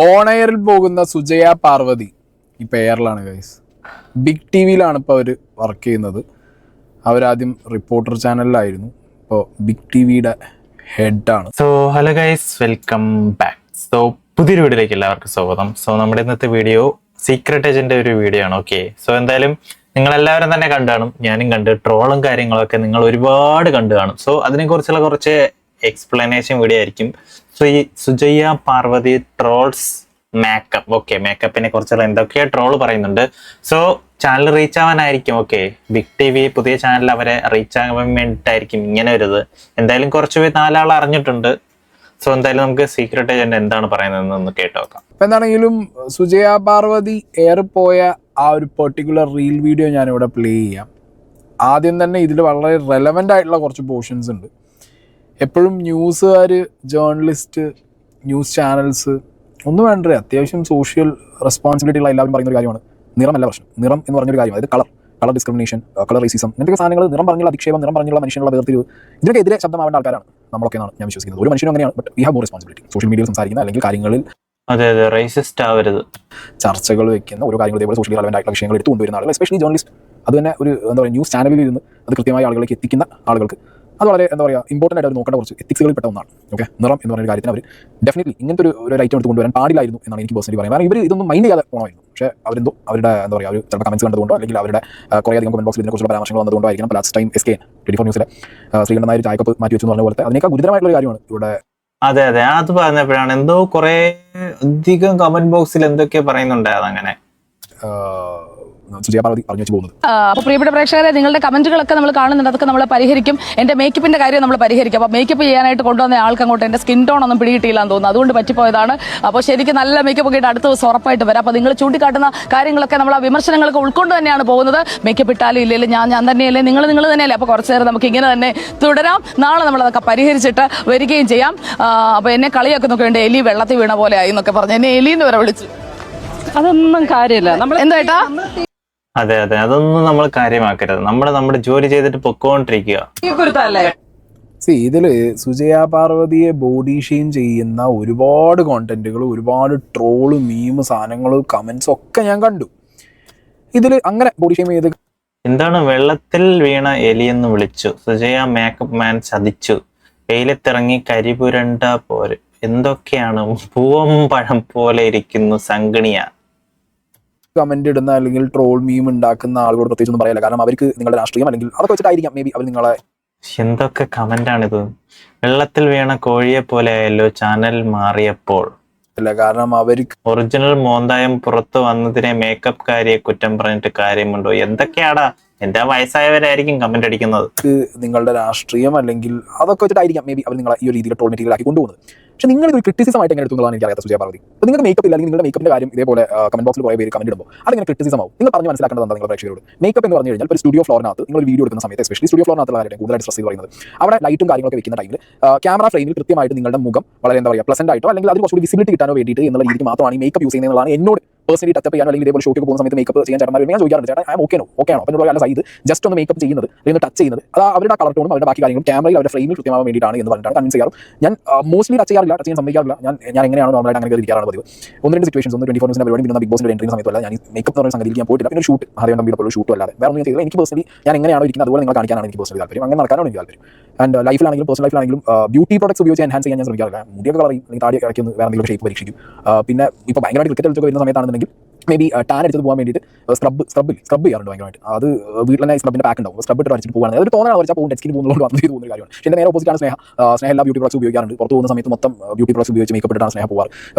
ഓണയറിൽ പോകുന്ന സുജയ പാർവതി ഇപ്പോൾ എയറിലാണ് guys. Big T വിയിലാണ് ഇപ്പോൾ അവർ വർക്ക് ചെയ്യുന്നത്. അവരാദ്യം റിപ്പോർട്ടർ ചാനലിലായിരുന്നു, ഇപ്പോൾ ബിഗ് ടി വിയുടെ ഹെഡാണ്. So hello guys, welcome back. So പുതിയൊരു വീഡിയോയിലേക്ക് എല്ലാവർക്കും സ്വാഗതം. സോ നമ്മുടെ ഇന്നത്തെ വീഡിയോ സീക്രട്ട് ഏജന്റ് ഒരു വീഡിയോ ആണ്. ഓക്കെ, സോ എന്തായാലും നിങ്ങളെല്ലാവരും തന്നെ കണ്ടു കാണും, ഞാനും കണ്ട്. ട്രോളും കാര്യങ്ങളൊക്കെ നിങ്ങൾ ഒരുപാട് കണ്ടു കാണും. സോ അതിനെക്കുറിച്ചുള്ള കുറച്ച് എക്സ്പ്ലനേഷൻ വീഡിയോ ആയിരിക്കും. സോ ഈ Sujaya Parvathy trolls makeup, okay, മേക്കപ്പിനെ കുറിച്ചുള്ള എന്തൊക്കെയോ ട്രോള് പറയുന്നുണ്ട്. സോ ചാനൽ റീച്ച് ആവാനായിരിക്കും. ഓക്കെ, ബിഗ് ടി വി പുതിയ ചാനൽ അവരെ റീച്ച് ആകാൻ വേണ്ടിയിട്ടായിരിക്കും ഇങ്ങനെ വരുന്നത്. എന്തായാലും കുറച്ച് പേര് നാലാൾ അറിഞ്ഞിട്ടുണ്ട്. സോ എന്തായാലും നമുക്ക് സീക്രട്ട് ഏജന്റ് എന്താണ് പറയുന്നതെന്ന് കേട്ട് നോക്കാം. ഇപ്പം എന്താണെങ്കിലും സുജയ പാർവതി എയർ പോയ ആ ഒരു പെർട്ടിക്കുലർ റീൽ വീഡിയോ ഞാനിവിടെ പ്ലേ ചെയ്യാം. ആദ്യം തന്നെ ഇതിൽ വളരെ റെലവൻ്റ് ആയിട്ടുള്ള കുറച്ച് പോർഷൻസ് ഉണ്ട്. എപ്പോഴും ന്യൂസുകാർ, ജേർണലിസ്റ്റ്, ന്യൂസ് ചാനൽസ് ഒന്നും വേണ്ടേ, അത്യാവശ്യം സോഷ്യൽ റെസ്പോൺസിബിലിറ്റി ഉള്ള എല്ലാവരും പറയുന്ന ഒരു കാര്യമാണ് നിറമല്ല പ്രശ്നം. നിറം എന്ന് പറഞ്ഞൊരു കാര്യം, അതായത് കളർ ഡിസ്ക്രിമിനേഷൻ, കളർ റേസിസം, ഇങ്ങനത്തെ സാധനങ്ങൾ, നിറം പറഞ്ഞുള്ള അധിക്ഷേപം, നിറം പറഞ്ഞുള്ള മനുഷ്യനുള്ള വേർതിരിവ്, ഇതിനൊക്കെ എതിരെ ശബ്ദമാവേണ്ട ആൾക്കാരാണ് നമ്മളൊക്കെ എന്നാണ് ഞാൻ വിശ്വസിക്കുന്നത്. ഒരു മനുഷ്യനും അങ്ങനെയാണ്, but we have more responsibility. Social മീഡിയയിൽ സംസാരിക്കുന്ന അല്ലെങ്കിൽ കാര്യങ്ങളിൽ അതെ റേസിസ്റ്റ് ആവരുത്, ചർച്ചകൾ വെക്കുന്ന ഓരോ കാര്യങ്ങൾ, ഇതേപോലെ സോഷ്യലി റെലവൻ്റ് ആയിട്ടുള്ള വിഷയങ്ങൾ എടുത്തു കൊണ്ടുവരുന്ന ആളുകൾ, എസ്പെഷ്യലി ജേർണലിസ്റ്റ്, അത് തന്നെ ഒരു എന്താ പറയുക ന്യൂസ് ചാനലിൽ ഇരുന്ന് അത് കൃത്യമായി ആളുകളിലേക്ക് എത്തിക്കുന്ന ആളുകൾക്ക് അത് വളരെ എന്താ പറയുക ഇമ്പോർട്ടൻ്റ് ആയിട്ട് അവർ നോക്കേണ്ട കുറച്ച് എത്തിക്സുകളിൽ പെട്ട ഒന്നാണ്. ഓക്കെ, നിറം എന്ന് പറഞ്ഞൊരു കാര്യത്തിന് അവർ ഡെഫിനറ്റ്ലി ഇങ്ങനത്തെ ഒരു ഐറ്റം എടുത്ത് കൊണ്ടുവരാൻ പാടില്ലായിരുന്നു എന്നാണ് എനിക്ക് പേഴ്സണലി പറയുന്നത്. കാരണം ഇവർ ഇതൊന്നും മൈൻഡ് ചെയ്യാതെ പോകണമായിരുന്നു. പക്ഷേ അവരെന്തോ അവരുടെ എന്താ പറയുക ഒരു ചിലപ്പോൾ കമൻസ് കണ്ടതുകൊണ്ടോ അല്ലെങ്കിൽ അവരുടെ കുറേയധികം കമന്റ് ബോക്സിൽ ഇതിനെക്കുറിച്ചുള്ള പരാമർശങ്ങൾ വന്നതുകൊണ്ടോ ആയിരിക്കണം ലാസ്റ്റ് ടൈം SK 24 ന്യൂസിലെ ശ്രീകണ്ഠൻ നായർ ചായക്കപ്പ് മാറ്റി വെച്ചു എന്ന് പറഞ്ഞ പോലത്തെ അതിനേക്കാൾ ഗുരുതരമായിട്ടുള്ള ഒരു കാര്യമാണ് ഇവിടെ. അതെ അത് പറഞ്ഞപ്പോഴാണ് എന്തോ കുറെ അധികം കമന്റ് ബോക്സിൽ എന്തൊക്കെയോ പറയുന്നുണ്ടായത്. അങ്ങനെ സുജയ പാർവതി പറഞ്ഞു വെച്ച് പോകുന്നത്. അപ്പോൾ പ്രിയപ്പെട്ട പ്രേക്ഷകരെ, നിങ്ങളുടെ കമന്റുകളൊക്കെ നമ്മൾ കാണുന്നുണ്ട്, അതൊക്കെ നമ്മൾ പരിഹരിക്കും. എൻ്റെ മേക്കപ്പിന്റെ കാര്യം നമ്മൾ പരിഹരിക്കും. അപ്പോൾ മേക്കപ്പ് ചെയ്യാനായിട്ട് കൊണ്ടുവന്ന ആൾക്ക് അങ്ങോട്ട് എൻ്റെ സ്കിൻ ടോൺ ഒന്നും പിടികിട്ടിയില്ല എന്ന് തോന്നുന്നു, അതുകൊണ്ട് പറ്റിപ്പോയതാണ്. അപ്പോൾ ശരിക്കും നല്ല മേക്കപ്പ് ഒക്കെ ഇട്ട് അടുത്ത ദിവസം ഉറപ്പായിട്ട് വരാം. അപ്പോൾ നിങ്ങൾ ചൂണ്ടിക്കാട്ടുന്ന കാര്യങ്ങളൊക്കെ നമ്മൾ ആ വിമർശനങ്ങളൊക്കെ ഉൾക്കൊണ്ട് തന്നെയാണ് പോകുന്നത്. മേക്കപ്പ് ഇട്ടാലും ഇല്ലെങ്കിലും ഞാൻ തന്നെയല്ലേ, നിങ്ങൾ തന്നെയല്ലേ. അപ്പോൾ കുറച്ച് നേരം നമുക്ക് ഇങ്ങനെ തന്നെ തുടരാം. നാളെ നമ്മളതൊക്കെ പരിഹരിച്ചിട്ട് വരികയും ചെയ്യാം. അപ്പോൾ എന്നെ കളിയാക്കുന്നൊക്കെ ഉണ്ട്, എലി വെള്ളത്തിൽ വീണ പോലെ ആയി എന്നൊക്കെ പറഞ്ഞ് എന്നെ എലിന്ന് വരെ വിളിച്ചു. അതൊന്നും കാര്യമില്ല. നമ്മൾ എന്താ അതെ അതൊന്നും നമ്മൾ കാര്യമാക്കരുത്. നമ്മുടെ ജോലി ചെയ്തിട്ട് പൊക്കോണ്ടിരിക്കുക. ഇതില് സുജയ പാർവതിയെ ബോഡി ഷെയിം ചെയ്യുന്ന ഒരുപാട് കോണ്ടന്റുകൾ, ഒരുപാട് ട്രോള്, മീം സാധനങ്ങൾ, കമന്റ്സ് ഒക്കെ ഞാൻ കണ്ടു. ഇതില് അങ്ങനെ ബോഡി ഷെയിം ചെയ്ത് എന്താണ് വെള്ളത്തിൽ വീണ എലിയെന്ന് വിളിച്ചു, സുജയ മേക്കപ്പ് മാൻ ചതിച്ചു, വെയിലത്തിറങ്ങി കരിപുരണ്ട പോര്, എന്തൊക്കെയാണ്, പൂവം പഴം പോലെ ഇരിക്കുന്നു സംഗണിയ. കമന്റ് ഇടുന്ന അല്ലെങ്കിൽ ട്രോൾ മീം ഉണ്ടാക്കുന്ന ആളുകളോട് പ്രത്യേകിച്ച് ഒന്നും പറയില്ല. കാരണം അവർക്ക് നിങ്ങളുടെ രാഷ്ട്രീയം അല്ലെങ്കിൽ അതൊക്കെ വെച്ചിട്ടായിരിക്കാം മേ ബി അവർ നിങ്ങളെ. എന്തൊക്കെ കമന്റാണിത്. വെള്ളത്തിൽ വീണ കോഴിയെ പോലെ ആയല്ലോ ചാനൽ മാറിയപ്പോൾ. അല്ല, കാരണം അവർക്ക് ഒറിജിനൽ മോന്തായം പുറത്തു വന്നതിനെ മേക്കപ്പ് കാരിയെ കുറ്റം പറഞ്ഞിട്ട് കാര്യമുണ്ടോ? എന്തൊക്കെയാടാ, എന്റെ വയസ്സായവരായിരിക്കും കമന്റ് അടിക്കുന്നത്. നിങ്ങളുടെ രാഷ്ട്രീയം അല്ലെങ്കിൽ അതൊക്കെ വെച്ചിട്ടായിരിക്കാം മേ ബി അവർ നിങ്ങളെ ഈ ഒരു രീതിയിൽ ട്രോൾ മെറ്റീരിയൽ ആക്കി കൊണ്ടുപോകുന്നത്. പക്ഷേ നിങ്ങൾ ഒരു ക്രിറ്റിസിസം ആയിട്ട് എങ്ങനെ എടുത്തുള്ളതാണ് എനിക്ക് അറിയാത്ത സുജയ പാർവതി. അപ്പോൾ നിങ്ങൾക്ക് മേക്കപ്പ് ഇല്ല അല്ലെങ്കിൽ നിങ്ങളുടെ മേക്കപ്പിന്റെ കാര്യം ഇതേപോലെ കമന്റ് ബോക്സിൽ കുറേ പേര് കമന്റ് ഇടുമ്പോൾ അതിങ്ങനെ ക്രിറ്റിസിസം ആവും. നിങ്ങൾ പറഞ്ഞ് മനസ്സിലാക്കേണ്ടത് എന്താ നിങ്ങളുടെ പ്രേക്ഷകരോട്? മേക്കപ്പ് എന്ന് പറഞ്ഞു കഴിഞ്ഞാൽ ഒരു സ്റ്റുഡിയോ ഫ്ലോറിനകത്ത് നിങ്ങൾ ഒരു വീഡിയോ എടുക്കുന്ന സമയത്ത്, എസ്പെഷ്യലി സ്റ്റുഡിയോ ഫ്ലോറിനകത്തുള്ള കാര്യം കൂടുതലായിട്ട് സ്ട്രെസ് ചെയ്ത് പറയുന്നത്, അവിടെ ലൈറ്റും കാര്യങ്ങളൊക്കെ വെക്കുന്ന ടൈമിൽ ക്യാമറ ഫ്രെയിമിൽ കൃത്യമായിട്ട് നിങ്ങളുടെ മുഖം വളരെ എന്താ പറയുക പ്ലസന്റ് ആയിട്ടോ അല്ലെങ്കിൽ അതിൽ കുറച്ചുകൂടി വിസിബിലിറ്റി കിട്ടാനോ വേണ്ടിയിട്ട് എന്നുള്ള രീതിക്ക് മാത്രമാണ് ഈ മേക്കപ്പ് യൂസ് ചെയ്യുന്നതാണ് എന്നോട് പേഴ്സണലി ടച്ചപ്പ് ചെയ്യാനോ അല്ലെങ്കിൽ ഇതേപോലെ ഷൂട്ടിൽ പോകുന്ന സമയത്ത് മേക്കപ്പ് ചെയ്യാൻ ചേട്ടന്മാർ ഞാൻ ചോദിക്കാറുണ്ട്, ചേട്ടാ ഓക്കെ ആണോ? അപ്പോൾ എന്നോട് അല്ല സൈഡ് ജസ്റ്റ് ഒന്ന് മേക്കപ്പ് ചെയ്യുന്നത് അല്ലെങ്കിൽ ടച്ച് ചെയ്യുന്നത് അത് അവരുടെ കളർ ടോണും അവരുടെ ബാക്കി കാര്യങ്ങളും ക്യാമറയിൽ അവരുടെ ഫ്രെയിമിൽ കൃത്യമാവാൻ വേണ്ടിയിട്ടാണ് എന്ന് പറഞ്ഞിട്ടാണ് കൺവിൻസ് ചെയ്യാറ്. ഞാൻ മോസ്റ്റ്ലി ടച്ച് ചെയ്യാൻ സമ്മതിക്കാറില്ല. ഞാൻ എങ്ങനെയാണ് നോർമലായിട്ട് അങ്ങനെ ഇരിക്കാറാണ് പതിവ്. ഒന്ന് രണ്ട് സിറ്റുവേഷൻസ്, ഒന്ന് 24 ന്യൂസിന്റെ പരിപാടി, പിന്നെ ബിഗ് ബോസിന്റെ എൻട്രി സമയത്തല്ല ഞാൻ മേക്കപ്പ് എന്ന് പറയുന്ന സംഗതിയിൽ ഞാൻ പോയിട്ടില്ല. പിന്നെ ഷൂട്ട് ആദ്യം തമ്മിലുള്ള ഷൂട്ടും അല്ലാതെ വേറെ ഒന്നും ചെയ്തില്ല. എനിക്ക് പേഴ്സണലി ഞാൻ എങ്ങനെയാണോ ഇരിക്കുന്നത് അതുപോലെ നിങ്ങൾ കാണിക്കാനാണ് എനിക്ക് പേഴ്സണലി താല്പര്യം. അങ്ങനെ നടക്കാനാണ് എനിക്ക് താല്പര്യം. ആൻഡ് ലൈഫിലാണെങ്കിലും പേഴ്സണൽ ലൈഫിലാണെങ്കിലും ബ്യൂട്ടി പ്രോഡക്ട്സ് ഉപയോഗിച്ച് എൻഹാൻസ് ചെയ്യാൻ ഞാൻ ശ്രമിക്കാറില്ല. മുടിയൊക്കെ കളറിയും അല്ലെങ്കിൽ താടി ഇറക്കി വേറെ എന്തെങ്കിലും ഷേപ്പ് പരീക്ഷിക്കും. പിന്നെ ഇപ്പോൾ ഭയങ്കരമായിട്ട് ക്രിക്കറ്റ് കളിച്ചൊക്കെ വരുന്ന സമയത്താണെന്നുണ്ടെങ്കിൽ മേ ബി ടാൻ എടുത്ത് പോകാൻ വേണ്ടിയിട്ട് സ്ക്രബ് ചെയ്യാറുണ്ട് ഭയങ്കരമായിട്ട്. അത് വീട്ടിൽ തന്നെ സ്ക്രബിന്റെ പാക്ക് ഉണ്ടാവും, സ്ക്രബ് ഇട്ട് അടിച്ചിട്ട് പോകുകയാണ്. അതൊരു തോന്നാണ് വെച്ചാൽ പോകും, ഡെഡ് സ്കിൻ പോകുന്നതുകൊണ്ട് വന്നു ചെയ്ത് പോകുന്ന കാര്യമാണ്. പക്ഷേ എൻ്റെ നേരെ ഓപ്പോസിറ്റാണ് സ്നേഹ എല്ലാ ബ്യൂട്ടി പ്രോഡക്ട്സ് ഉപയോഗിക്കാറുണ്ട്. പുറത്ത് പോകുന്ന സമയത്ത് മൊത്തം ബ്യൂട്ടി പ്രോഡക്ട്സ് ഉപയോഗിച്ച് മേക്കപ്പ് ഇട്ടാണ് സ്നേഹ പോകാറ്.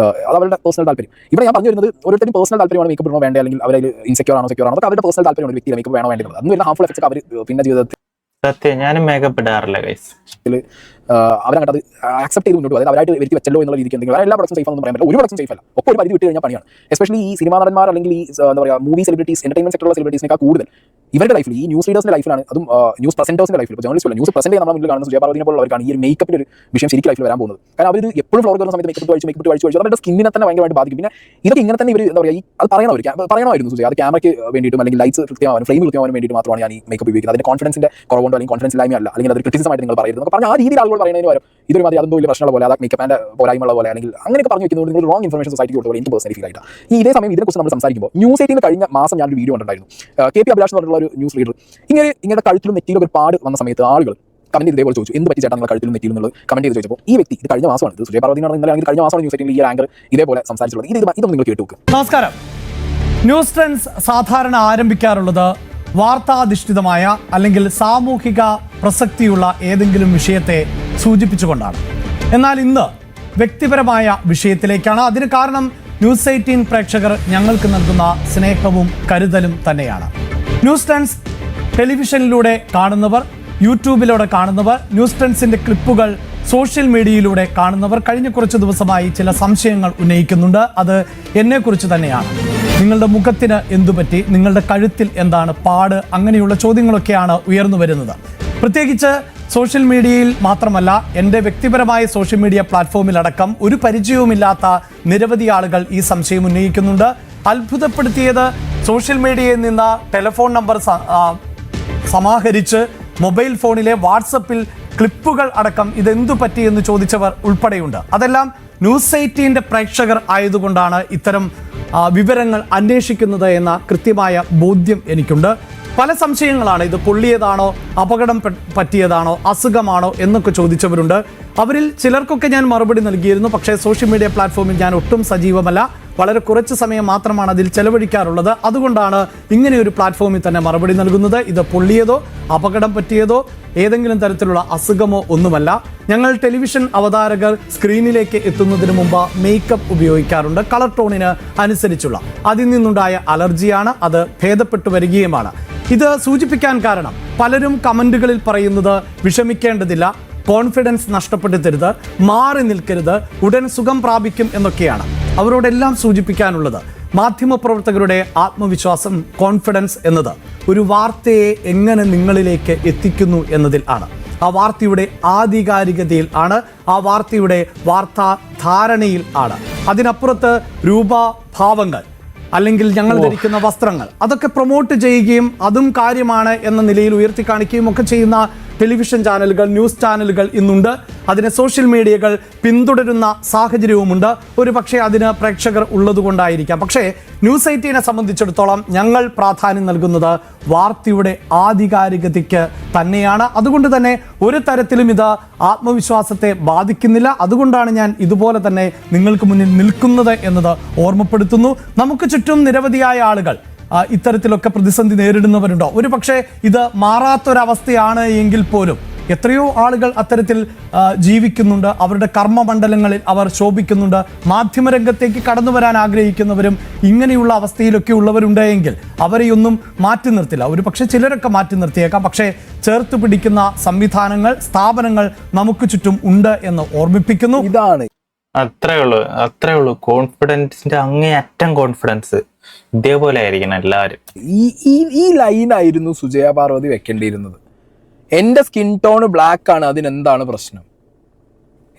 അത് അവരുടെ പേഴ്സണൽ താല്പര്യം. ഇവിടെ ഞാൻ പറഞ്ഞു വരുന്നത് ഓരോരുത്തരും പേഴ്സണൽ താല്പര്യമാണ് മേക്കപ്പ് ഇടണോ വേണ്ടേ അല്ലെങ്കിൽ അവർ ഇൻസെക്യൂർ ആണോ സെക്യൂർ ആണോ, അതൊക്കെ അവരുടെ പേഴ്സണൽ താല്പര്യമാണ്. വ്യക്തി മേക്കപ്പ് വേണോ വേണ്ടത് അന്ന് വരുന്ന ഹാർംഫുൾ എഫക്ട്സ് അവർ പിന്നെ ജീവിതത്തിൽ സത്യം ഞാനും മേക്കപ്പ് ഇടാറില്ല ഗൈസ്. അവരങ്ങോട്ട് അത് ആക്സെപ്റ്റ് ചെയ്ത് മുന്നോട്ട് പോകും. അവരായിട്ട് വരുത്തി വെച്ചല്ലോ എന്നുള്ള രീതിക്ക് എന്തെങ്കിലും എല്ലാ പ്രൊഡക്റ്റും സേഫ് ആണെന്ന് പറയാൻ പറ്റില്ല. ഒരു പ്രൊഡക്റ്റും സേഫ് അല്ല, ഒക്കെ ഒരു പരിധി വിട്ട് കഴിഞ്ഞാൽ പണിയാണ്. എസ്പെഷ്യലി ഈ സിനിമാ നടന്മാർ അല്ലെങ്കിൽ ഈ എന്താ പറയുക മൂവി സെലിബ്രിറ്റീസ്, എന്റർടൈൻമെന്റ് സെക്ടറുള്ള സെലിബ്രിറ്റീസിനേക്കാൾ കൂടുതൽ ഇവരുടെ ലൈഫിൽ, ഈ ന്യൂസ് റീഡേഴ്സിന്റെ ലൈഫിലാണ്, അതും ന്യൂസ് പ്രസന്റേഴ്സിന്റെ ലൈഫിൽ, ഇപ്പോൾ ജേർണലിസ്റ്റ് ന്യൂസ് പ്രസന്റ് ചെയ്യുന്ന നമ്മൾ കാണുന്ന സുജയ പാർവതിനെ പോലുള്ളവർക്കാണ് ഈ ഒരു മേക്കപ്പിന്റെ ഒരു വിഷയം ശരിക്കും ലൈഫിൽ വരാൻ പോകുന്നത്. കാരണം അവർ എപ്പോഴും ഫ്ലോർ കയറുന്ന സമയത്ത് മേക്കപ്പ് കഴിച്ചു അവരുടെ സ്കിന്നിനെ തന്നെ ഭയങ്കരമായിട്ട് ബാധിക്കും. പിന്നെ ഇതൊക്കെ ഇങ്ങനെ തന്നെ ഇവർ എന്താ പറയുക അത് പറയണമായിരുന്നു സുജയ. അത് ക്യാമറയ്ക്ക് വേണ്ടിയിട്ടും അല്ലെങ്കിൽ ലൈറ്റ്സ് കൃത്യമാവാൻ, ഫ്രെയിം കൃത്യമാവാൻ വേണ്ടിയിട്ട് മാത്രമാണ് ഞാൻ ഈ മേക്കപ്പ് ഉപയോഗിക്കുന്നത്. അതിന്റെ കോൺഫിഡൻസിന്റെ കുറവുണ്ടോ അല്ലെങ്കിൽ കോൺഫിഡൻസ് ഇല്ലായ്മ അല്ല, അല്ലെങ്കിൽ അത് ക്രിറ്റിസിസം ആയിട്ട് നിങ്ങൾ പറയുന്നത് പറഞ്ഞാൽ ആ രീതിയിൽ ആളുകൾ പറയുന്നതിന് പകരം ഇതൊരു മതി അതെന്തോ വലിയ പ്രശ്നമുള്ള പോലെ അത് മേക്കപ്പിന്റെ പോരായ്മയുള്ള പോലെ അല്ലെങ്കിൽ അങ്ങനെയൊക്കെ പറഞ്ഞു വെക്കുന്നത് നിങ്ങൾ റോങ് ഇൻഫർമേഷൻ സൊസൈറ്റി കൊടുത്ത പോലെ എനിക്ക് പേഴ്സണലി ഫീൽ ആയിട്ടാണ്. ഈ ഇതേ സമയം ഇതിനെക്കുറിച്ച് നമ്മൾ സംസാരിക്കുമ്പോൾ ന്യൂസ് 18 കഴിഞ്ഞ മാസം ഞാനൊരു വീഡിയോ കണ്ടിട്ടുണ്ടായിരുന്നു. KP അഭിലാഷ് എന്ന് പറഞ്ഞിട്ടുള്ള ഒരു ന്യൂസ് റീഡർ ഇങ്ങനെ കഴുത്തിലും നെറ്റിയിലും ഒരു പാട് വന്ന സമയത്ത് ആളുകൾ കമന്റ് ഇതേപോലെ ചോദിച്ചു, എന്ത് പറ്റി ചേട്ടാ നിങ്ങൾ കഴുത്തിലും നെറ്റിയിലും എന്നുള്ളത് കമന്റ് ചെയ്ത് ചോദിച്ചപ്പോൾ ഈ വ്യക്തി ഇത് കഴിഞ്ഞ മാസമാണ്, ഇത് സുജയ പാർവതി ഇന്നലെ അല്ലെങ്കിൽ കഴിഞ്ഞ മാസമാണ് ന്യൂസ് 18 ഈ ആങ്കർ ഇതേപോലെ സംസാരിച്ചുള്ളത്. ഇതൊന്നും നിങ്ങൾ കേട്ടു നോക്കുക. നമസ്കാരം. ന്യൂസ് ട്രെൻഡ്സ് സാധാരണ ആരംഭിക്കാറുള്ളത് വാർത്താധിഷ്ഠിതമായ അല്ലെങ്കിൽ സാമൂഹിക പ്രസക്തിയുള്ള ഏതെങ്കിലും വിഷയത്തെ സൂചിപ്പിച്ചുകൊണ്ടാണ്. എന്നാൽ ഇന്ന് വ്യക്തിപരമായ വിഷയത്തിലേക്കാണ്. അതിന് കാരണം ന്യൂസ് 18 പ്രേക്ഷകർ ഞങ്ങൾക്ക് നൽകുന്ന സ്നേഹവും കരുതലും തന്നെയാണ്. ന്യൂസ് ട്രെൻഡ്സ് ടെലിവിഷനിലൂടെ കാണുന്നവർ, യൂട്യൂബിലൂടെ കാണുന്നവർ, ന്യൂസ് ട്രെൻഡ്സിന്റെ ക്ലിപ്പുകൾ സോഷ്യൽ മീഡിയയിലൂടെ കാണുന്നവർ കഴിഞ്ഞ കുറച്ച് ദിവസമായി ചില സംശയങ്ങൾ ഉന്നയിക്കുന്നുണ്ട്. അത് എന്നെക്കുറിച്ച് തന്നെയാണ്. നിങ്ങളുടെ മുഖത്തിന് എന്തുപറ്റി, നിങ്ങളുടെ കഴുത്തിൽ എന്താണ് പാട്, അങ്ങനെയുള്ള ചോദ്യങ്ങളൊക്കെയാണ് ഉയർന്നു വരുന്നത്. പ്രത്യേകിച്ച് സോഷ്യൽ മീഡിയയിൽ മാത്രമല്ല, എൻ്റെ വ്യക്തിപരമായ സോഷ്യൽ മീഡിയ പ്ലാറ്റ്ഫോമിലടക്കം ഒരു പരിചയവുമില്ലാത്ത നിരവധി ആളുകൾ ഈ സംശയം ഉന്നയിക്കുന്നുണ്ട്. അത്ഭുതപ്പെടുത്തിയത് സോഷ്യൽ മീഡിയയിൽ നിന്ന് ടെലിഫോൺ നമ്പർ സമാഹരിച്ച് മൊബൈൽ ഫോണിലെ വാട്സപ്പിൽ ക്ലിപ്പുകൾ അടക്കം ഇതെന്തു പറ്റി എന്ന് ചോദിച്ചവർ ഉൾപ്പെടെയുണ്ട്. അതെല്ലാം ന്യൂസ് 18 പ്രേക്ഷകർ ആയതുകൊണ്ടാണ് ഇത്തരം വിവരങ്ങൾ അന്വേഷിക്കുന്നത് എന്ന കൃത്യമായ ബോധ്യം എനിക്കുണ്ട്. പല സംശയങ്ങളാണ്. ഇത് പൊള്ളിയതാണോ, അപകടം പറ്റിയതാണോ, അസുഖമാണോ എന്നൊക്കെ ചോദിച്ചവരുണ്ട്. അവരിൽ ചിലർക്കൊക്കെ ഞാൻ മറുപടി നൽകിയിരുന്നു. പക്ഷേ സോഷ്യൽ മീഡിയ പ്ലാറ്റ്ഫോമിൽ ഞാൻ ഒട്ടും സജീവമല്ല. വളരെ കുറച്ച് സമയം മാത്രമാണ് അതിൽ ചെലവഴിക്കാറുള്ളത്. അതുകൊണ്ടാണ് ഇങ്ങനെ ഒരു പ്ലാറ്റ്ഫോമിൽ തന്നെ മറുപടി നൽകുന്നത്. ഇത് പൊള്ളിയതോ അപകടം പറ്റിയതോ ഏതെങ്കിലും തരത്തിലുള്ള അസുഖമോ ഒന്നുമല്ല. ഞങ്ങൾ ടെലിവിഷൻ അവതാരകർ സ്ക്രീനിലേക്ക് എത്തുന്നതിന് മുമ്പ് മേക്കപ്പ് ഉപയോഗിക്കാറുണ്ട്, കളർ ടോണിന് അനുസരിച്ചുള്ള. അതിൽ നിന്നുണ്ടായ അലർജിയാണ്, അത് ഭേദപ്പെട്ടു വരികയുമാണ്. ഇത് സൂചിപ്പിക്കാൻ കാരണം പലരും കമന്റുകളിൽ പറയുന്നത് വിഷമിക്കേണ്ടതില്ല, കോൺഫിഡൻസ് നഷ്ടപ്പെടുത്തരുത്, മാറി നിൽക്കരുത്, ഉടൻ സുഖം പ്രാപിക്കും എന്നൊക്കെയാണ്. അവരോടെല്ലാം സൂചിപ്പിക്കാനുള്ളത് മാധ്യമപ്രവർത്തകരുടെ ആത്മവിശ്വാസം, കോൺഫിഡൻസ് എന്നത് ഒരു വാർത്തയെ എങ്ങനെ നിങ്ങളിലേക്ക് എത്തിക്കുന്നു എന്നതിൽ ആണ്. ആ വാർത്തയുടെ ആധികാരികതയിൽ ആണ്, ആ വാർത്തയുടെ വാർത്താ ധാരണയിൽ ആണ്. അതിനപ്പുറത്ത് രൂപഭാവങ്ങൾ അല്ലെങ്കിൽ ഞങ്ങൾ ധരിക്കുന്ന വസ്ത്രങ്ങൾ അതൊക്കെ പ്രൊമോട്ട് ചെയ്യുകയും അതും കാര്യമാണ് എന്ന നിലയിൽ ഉയർത്തി കാണിക്കുകയും ഒക്കെ ചെയ്യുന്ന ടെലിവിഷൻ ചാനലുകൾ, ന്യൂസ് ചാനലുകൾ ഇന്നുണ്ട്. അതിനെ സോഷ്യൽ മീഡിയകൾ പിന്തുടരുന്ന സാഹചര്യവുമുണ്ട്. ഒരു പക്ഷേ അതിന് പ്രേക്ഷകർ ഉള്ളതുകൊണ്ടായിരിക്കാം. പക്ഷേ ന്യൂസ് 18 സംബന്ധിച്ചിടത്തോളം ഞങ്ങൾ പ്രാധാന്യം നൽകുന്നത് വാർത്തയുടെ ആധികാരികതയ്ക്ക് തന്നെയാണ്. അതുകൊണ്ട് തന്നെ ഒരു തരത്തിലും ഇത് ആത്മവിശ്വാസത്തെ ബാധിക്കുന്നില്ല. അതുകൊണ്ടാണ് ഞാൻ ഇതുപോലെ തന്നെ നിങ്ങൾക്ക് മുന്നിൽ നിൽക്കുന്നത് എന്നത് ഓർമ്മപ്പെടുത്തുന്നു. നമുക്ക് ചുറ്റും നിരവധിയായ ആളുകൾ ഇത്തരത്തിലൊക്കെ പ്രതിസന്ധി നേരിടുന്നവരുണ്ടോ? ഒരു പക്ഷേ ഇത് മാറാത്തൊരവസ്ഥയാണ് എങ്കിൽ പോലും എത്രയോ ആളുകൾ അത്തരത്തിൽ ജീവിക്കുന്നുണ്ട്. അവരുടെ കർമ്മമണ്ഡലങ്ങളിൽ അവർ ശോഭിക്കുന്നുണ്ട്. മാധ്യമരംഗത്തേക്ക് കടന്നു വരാൻ ആഗ്രഹിക്കുന്നവരും ഇങ്ങനെയുള്ള അവസ്ഥയിലൊക്കെ ഉള്ളവരുണ്ടെങ്കിൽ അവരെയൊന്നും മാറ്റി നിർത്തില്ല. ഒരു പക്ഷേ ചിലരൊക്കെ മാറ്റി നിർത്തിയേക്കാം. പക്ഷേ ചേർത്ത് പിടിക്കുന്ന സംവിധാനങ്ങൾ, സ്ഥാപനങ്ങൾ നമുക്ക് ചുറ്റും ഉണ്ട് എന്ന് ഓർമ്മിപ്പിക്കുന്നു. ഇതാണ് അത്രേ ഉള്ളൂ. കോൺഫിഡൻസിന്റെ അങ്ങേയറ്റം കോൺഫിഡൻസ് ഇതേപോലെ ആയിരിക്കണം എല്ലാവരും. ഈ ലൈനായിരുന്നു സുജയ പാർവതി വെക്കേണ്ടിയിരുന്നത്. എൻ്റെ സ്കിൻ ടോൺ ബ്ലാക്ക് ആണ്, അതിനെന്താണ് പ്രശ്നം?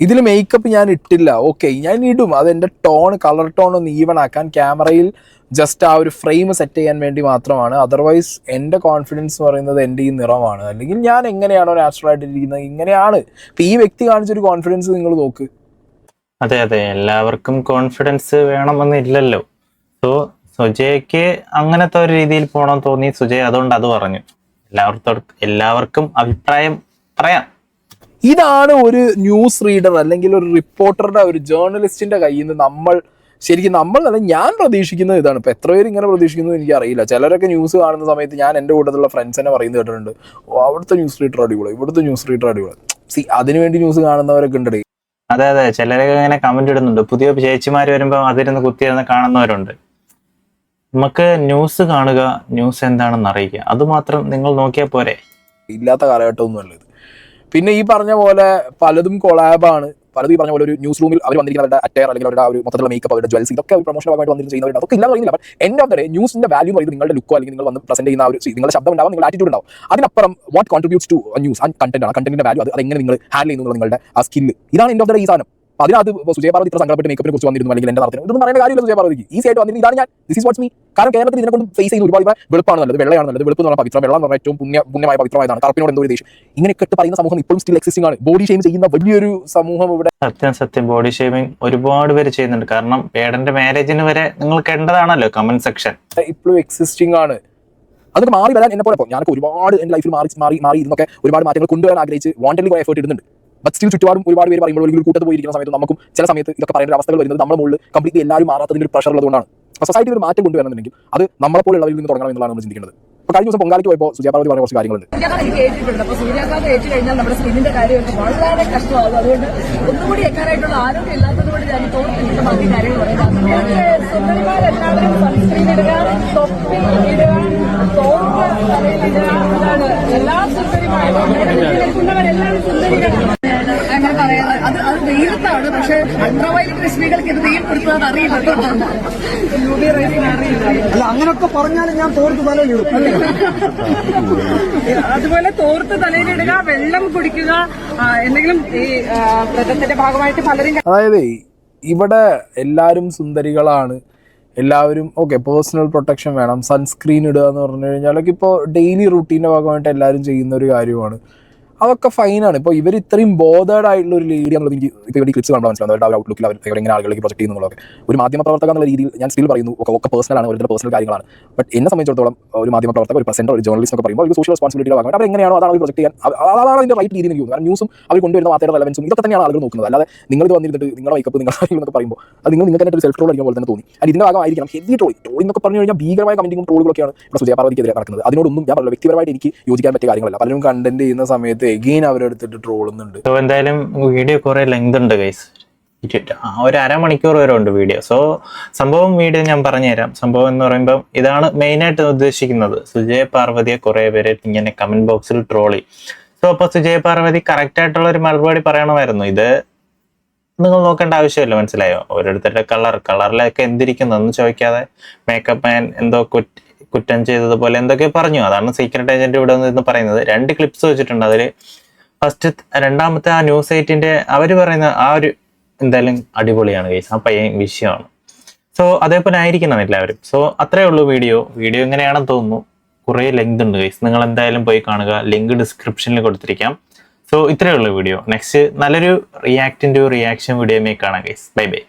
ഇതിൽ മേക്കപ്പ് ഞാൻ ഇട്ടില്ല, ഓക്കെ ഞാൻ ഇടും. അത് എൻ്റെ ടോൺ, കളർ ടോൺ ഒന്ന് ഈവൺ ആക്കാൻ, ക്യാമറയിൽ ജസ്റ്റ് ആ ഒരു ഫ്രെയിം സെറ്റ് ചെയ്യാൻ വേണ്ടി മാത്രമാണ്. അതർവൈസ് എൻ്റെ കോൺഫിഡൻസ് പറയുന്നത് എൻ്റെ ഈ നിറമാണ്, അല്ലെങ്കിൽ ഞാൻ എങ്ങനെയാണോ നാച്ചുറൽ ആയിട്ടിരിക്കുന്നത് ഇങ്ങനെയാണ്. ഇപ്പം ഈ വ്യക്തി കാണിച്ചൊരു കോൺഫിഡൻസ് നിങ്ങൾ നോക്ക്. അതെ, എല്ലാവർക്കും കോൺഫിഡൻസ് വേണമെന്നില്ലല്ലോ. സോ സുജയ്ക്ക് അങ്ങനത്തെ ഒരു രീതിയിൽ പോകണം തോന്നി, സുജയ് അതുകൊണ്ട് അത് പറഞ്ഞു. എല്ലാവർക്കും അഭിപ്രായം പറയാം. ഇതാണ് ഒരു ന്യൂസ് റീഡർ അല്ലെങ്കിൽ ഒരു റിപ്പോർട്ടറുടെ, ഒരു ജേർണലിസ്റ്റിന്റെ കയ്യിൽ നിന്ന് നമ്മൾ ഞാൻ പ്രതീക്ഷിക്കുന്നത് ഇതാണ്. ഇപ്പൊ എത്ര പേര് ഇങ്ങനെ പ്രതീക്ഷിക്കുന്നത് എനിക്ക് അറിയില്ല. ചിലരൊക്കെ ന്യൂസ് കാണുന്ന സമയത്ത് ഞാൻ എൻ്റെ കൂട്ടത്തിലുള്ള ഫ്രണ്ട്സ് തന്നെ പറയുന്നത് കേട്ടിട്ടുണ്ട്, അവിടുത്തെ ന്യൂസ് റീഡർ അടിപൊളി, ഇവിടുത്തെ ന്യൂസ് റീഡർ അടിപൊളി. അതിനുവേണ്ടി ന്യൂസ് കാണുന്നവരൊക്കെ ഉണ്ട്. അതെ, ചിലരൊക്കെ ഇങ്ങനെ കമന്റ് ഇടുന്നുണ്ട്. പുതിയ ചേച്ചിമാര് വരുമ്പോ അതിരുന്ന് കുത്തിയിരുന്ന് കാണുന്നവരുണ്ട്. നമുക്ക് ന്യൂസ് കാണുക, ന്യൂസ് എന്താണെന്ന് അറിയിക്കുക, അതുമാത്രം നിങ്ങൾ നോക്കിയാൽ പോരെ. ഇല്ലാത്ത കാലഘട്ടമൊന്നുമല്ല ഇത്. പിന്നെ ഈ പറഞ്ഞ പോലെ പലതും കൊളാബാണ്. പലതും ഈ പറഞ്ഞ പോലെ ഒരു ന്യൂസ് റൂമിൽ അവർ വന്നിരിക്കുന്നവരുടെ അറ്റയർ അല്ലെങ്കിൽ അവരുടെ ഒരു മൊത്തത്തിലുള്ള മേക്കപ്പ്, അവരുടെ ജ്വൽസ്, ഇതൊക്കെ പ്രൊമോഷൻ ഭാഗമായിട്ട് വന്നിട്ട് ചെയ്യുന്നവരുണ്ട്. അതൊക്കെ ഇല്ല പറയുന്നില്ല. ബട്ട് എൻ്റെ ഓഫ് ദ ഡേ ന്യൂസിന്റെ വാല്യൂ പറയുന്നത് നിങ്ങളുടെ ലുക്കോ അല്ലെങ്കിൽ നിങ്ങൾ വന്ന് പ്രസന്റ് ചെയ്യുന്ന ഒരു നിങ്ങളുടെ ശബ്ദം ഉണ്ടാവും, നിങ്ങളുടെ ആറ്റിറ്റ്യൂഡ് ഉണ്ടാവും. അതിനപ്പുറം what contributes to news and content ആണ്. കണ്ടന്റിന്റെ വാല്യൂ, അത് എങ്ങനെ നിങ്ങൾ ഹാൻഡിൽ ചെയ്യുന്നു, നിങ്ങളുടെ ആ സ്കില്ല്. ഇതാണ് എൻ്റെ ഓഫ് ദ ഡേ ഈ സാധനം. അപ്പോൾ അതിനകത്ത് സുജയ പാർവതി ഇത്ര സങ്കടപ്പെട്ട് മേക്കപ്പിനെ കുറിച്ച് വന്നിരുന്നു അല്ലെങ്കിൽ എന്റെ നടത്തുന്നത് ഇതൊന്നും പറയേണ്ട കാര്യമില്ല. സുജയ പാർവതിക്ക് ഈസി ആയിട്ട് വന്നിരുന്നു. ഇതാണ് ഞാൻ, ദിസ് ഈസ് വാട്ട്സ് മീ. കാരണം കേരളത്തിൽ ഇതിനെ കൊണ്ട് ഫേസ് ചെയ്യുന്ന ഒരുപാട് വെളുപ്പാണ് നല്ലത്, വെള്ളയാണ് നല്ലത്. വെളുപ്പ് എന്ന് പറഞ്ഞാൽ പവിത്രം, വെള്ളം എന്ന് പറഞ്ഞാൽ ഏറ്റവും പുണ്യമായ പവിത്രമായതാണ്. കറുപ്പിനോട് എന്തോ ഒരു ദേഷ്യം, ഇങ്ങനെയൊക്കെ പറയുന്ന സമൂഹം ഇപ്പോഴും സ്റ്റിൽ എക്സിസ്റ്റിംഗ് ആണ്. ബോഡി ഷെയിം ചെയ്യുന്ന വലിയൊരു സമൂഹം ഇവിടെ. സത്യം ബോഡി ഷേമിങ് ഒരുപാട് പേര് ചെയ്യുന്നുണ്ട്. കാരണം പേടന്റെ മാരേജിന് വരെ നിങ്ങൾ കണ്ടതാണല്ലോ കമന്റ് സെക്ഷൻ. ഇപ്പോഴും എക്സിസ്റ്റിംഗ് ആണ്. അതൊക്കെ മാറി വരാൻ എന്നെ പോലെ ഞാനൊക്കെ ഒരുപാട് എന്റെ ലൈഫിൽ മാറി ഇരുന്നൊക്കെ ഒരുപാട് മാറ്റങ്ങൾ കൊണ്ടുവരാൻ ആഗ്രഹിച്ച് വാണ്ടലി കുറെ എഫേർട്ട് ഇടുന്നുണ്ട്. ബട്ട് സ്റ്റിൽ ചുറ്റുപാടും ഒരുപാട് പേര് പറയുമ്പോൾ ഒരു കൂട്ടത്ത് പോയിരിക്കുന്ന സമയത്ത് നമുക്കും ചില സമയത്ത് ഇതൊക്കെ പറയേണ്ട അവസ്ഥകൾ വരുന്നത് നമ്മുടെ മുകളിൽ കംപ്ലീറ്റ്ലി എല്ലാവരും മാറാത്തതിന്റെ ഒരു പ്രഷർ ഉള്ളതുകൊണ്ടാണ്. സൊസൈറ്റിയിൽ ഒരു മാറ്റം കൊണ്ടുവരണമെന്നുണ്ടെങ്കിൽ അത് നമ്മളെ പോലുള്ളവരിൽ നിന്ന് തുടങ്ങണം എന്നുള്ളതാണ് നമ്മൾ ചിന്തിക്കുന്നത്. ഇപ്പോൾ കഴിഞ്ഞ ദിവസം പൊങ്കാലയ്ക്ക് പോയപ്പോൾ സുജയ പാർവതി പറഞ്ഞ കുറച്ച് കാര്യങ്ങളുണ്ട്. കേട്ടിട്ടുണ്ട്. അപ്പോൾ സൂര്യാഘാതം ഏറ്റു കഴിഞ്ഞാൽ നമ്മുടെ സ്കിന്നിന്റെ കാര്യമൊക്കെ വളരെ കഷ്ടമാകും. അതുകൊണ്ട് ഒന്നുകൂടി എക്കാനായിട്ടുള്ള ആരോഗ്യം ഇല്ലാത്തത് കൊണ്ട് ഞാൻ തോന്നിട്ട് ബാക്കി കാര്യങ്ങൾ പറയുന്നത് സുന്ദരിമാരെല്ലാവരും സൺസ്ക്രീൻ ഇടുക, തൊപ്പി ഇടുക, തോർത്ത് തലയിലിടുക. അതാണ് എല്ലാ സുന്ദരിമാരും എല്ലാവരും സുന്ദരികളാണ് അങ്ങനെ പറയുന്നത്. അത് വെയിലത്താണ്. പക്ഷെ അൾട്രാവയലറ്റ് രശ്മികൾക്ക് ഇത് വെയിൽപ്പെടുത്താൻ അറിയില്ല. യുവി റേസിന് അറിയില്ല. അല്ല, അങ്ങനൊക്കെ പറഞ്ഞാലും ഞാൻ തോർത്ത് തലയിലിടും. അതുപോലെ തോർത്ത് തലയിലിടുക, വെള്ളം കുടിക്കുക, എന്തെങ്കിലും ഈ വ്രതത്തിന്റെ ഭാഗമായിട്ട് പലരും അതായത് ഇവിടെ എല്ലാവരും സുന്ദരികളാണ്, എല്ലാവരും ഓക്കെ പേഴ്സണൽ പ്രൊട്ടക്ഷൻ വേണം, സൺസ്ക്രീൻ ഇടുക എന്ന് പറഞ്ഞു കഴിഞ്ഞാലൊക്കെ ഇപ്പോൾ ഡെയിലി റൂട്ടീൻ്റെ ഭാഗമായിട്ട് എല്ലാവരും ചെയ്യുന്ന ഒരു കാര്യമാണ്. അതൊക്കെ ഫൈനാണ്. ഇപ്പോൾ ഇവർ ഇത്രയും ബോധേഡ് ആയിട്ടുള്ള ഒരു ലേഡി എന്നുള്ളത് എനിക്ക് ഇപ്പോൾ ഇവിടെ ക്ലിപ്സ് കാണാൻ മനസ്സിലാവും. അവരുടെ ഔട്ട്ലുക്കിൽ അവർ എങ്ങനെ ആളുകളിലേക്ക് പ്രൊജക്ട് ചെയ്യുന്നുള്ളതൊക്കെ ഒരു മാധ്യമ പ്രവർത്തക എന്നുള്ള രീതിയിൽ ഞാൻ സ്റ്റിൽ പറയുന്നു ഒക്കെ പേഴ്സണലാണ്, ഓരോരുത്തരുടെ പേഴ്സണൽ കാര്യങ്ങളാണ്. ബട്ട് എന്നെ സംബന്ധിച്ചിടത്തോളം ഒരു മാധ്യമ പ്രവർത്തക, ഒരു പ്രസന്റർ, ഒരു ജേർണലിസ്റ്റ് ഒക്കെ പറയുമ്പോൾ ഒരു സോഷ്യൽ റെസ്പോൺസിബിലിറ്റിയുടെ ഭാഗമായിട്ട് അവർ എങ്ങനെയാണോ അതാണ് അവർ പ്രൊജക്ട് ചെയ്യാൻ, അതാണ് അതിന്റെ റൈറ്റ് രീതി എനിക്ക് തോന്നുന്നു. കാരണം ന്യൂസും അവർ കൊണ്ടുവരുന്ന വാർത്തയുടെ റെലവൻസും ഇതൊക്കെ തന്നെയാണ് ആളുകൾ നോക്കുന്നത്. അല്ലാതെ നിങ്ങൾ ഇത് വന്നിരുന്നിട്ട് നിങ്ങളുടെ മേക്കപ്പ് നിങ്ങളുടെ എന്നൊക്കെ പറയുമ്പോൾ അത് നിങ്ങൾക്ക് തന്നെ ഒരു സെൽഫ് ട്രോൾ അടിക്കാൻ പോലെ തന്നെ തോന്നി. അത് ഇതിന്റെ ഭാഗമായിരിക്കണം ഹെവി ട്രോളിംഗ് എന്നൊക്കെ പറഞ്ഞു കഴിഞ്ഞാൽ ഭീകരമായ കമന്റിങ്ങും ട്രോളുകളൊക്കെയാണ് ഇവിടെ സുജയ പാർവതിക്കെതിരെ നടക്കുന്നത്. അതിനോടൊന്നും ഞാൻ പറയുന്നത് വ്യക്തിപരമായിട്ട് എനിക്ക് യോജിക്കാൻ പറ്റിയ കാര്യങ്ങളല്ല. പലരും കണ്ടന്റ് ചെയ്യുന്ന സമയത്ത് എഗെയിൻ അവരെടുത്തിട്ട് ട്രോളുന്നുണ്ട്. സോ എന്തായാലും വീഡിയോ കുറെ ലെങ്ത് ഉണ്ട് ഗൈസ്, ഒരു അരമണിക്കൂർ വരെ ഉണ്ട് വീഡിയോ. സോ സംഭവം വീഡിയോ ഞാൻ പറഞ്ഞുതരാം. സംഭവം എന്ന് പറയുമ്പോൾ ഇതാണ് മെയിനായിട്ട് ഉദ്ദേശിക്കുന്നത്. സുജയ പാർവതിയെ കുറെ പേര് ഇങ്ങനെ കമന്റ് ബോക്സിൽ ട്രോളി. സോ അപ്പൊ സുജയ പാർവതി കറക്റ്റ് ആയിട്ടുള്ള ഒരു മറുപടി പറയണമായിരുന്നു. ഇത് നിങ്ങൾ നോക്കേണ്ട ആവശ്യമില്ല, മനസ്സിലായോ? ഓരോരുത്തരുടെ കളറിലൊക്കെ എന്തിരിക്കുന്നൊന്നും ചോദിക്കാതെ മേക്കപ്പ് മാൻ എന്തോ കുറ്റം ചെയ്തതുപോലെ എന്തൊക്കെ പറഞ്ഞു. അതാണ് സീക്രട്ട് ഏജന്റ് ഇവിടെ നിന്ന് പറയുന്നത്. 2 ക്ലിപ്സ് വെച്ചിട്ടുണ്ട്. അതിൽ ഫസ്റ്റ് രണ്ടാമത്തെ ആ ന്യൂസ് 8ന്റെ അവർ പറയുന്ന ആ ഒരു എന്തായാലും അടിപൊളിയാണ് ഗൈസ്. ആ പയ്യൻ വിഷയമാണ്. സോ അതേപോലെ ആയിരിക്കണം എല്ലാവരും. സോ അത്രേ ഉള്ളൂ വീഡിയോ എങ്ങനെയാണെന്ന് തോന്നുന്നു. കുറേ ലെങ്ത് ഉണ്ട് ഗൈസ്. നിങ്ങൾ എന്തായാലും പോയി കാണുക. ലിങ്ക് ഡിസ്ക്രിപ്ഷനിൽ കൊടുത്തിരിക്കാം. സോ ഇത്രയേ ഉള്ളൂ വീഡിയോ. നെക്സ്റ്റ് നല്ലൊരു റിയാക്ഷൻ വീഡിയോയുമായി കാണാം ഗൈസ്. Bye bye.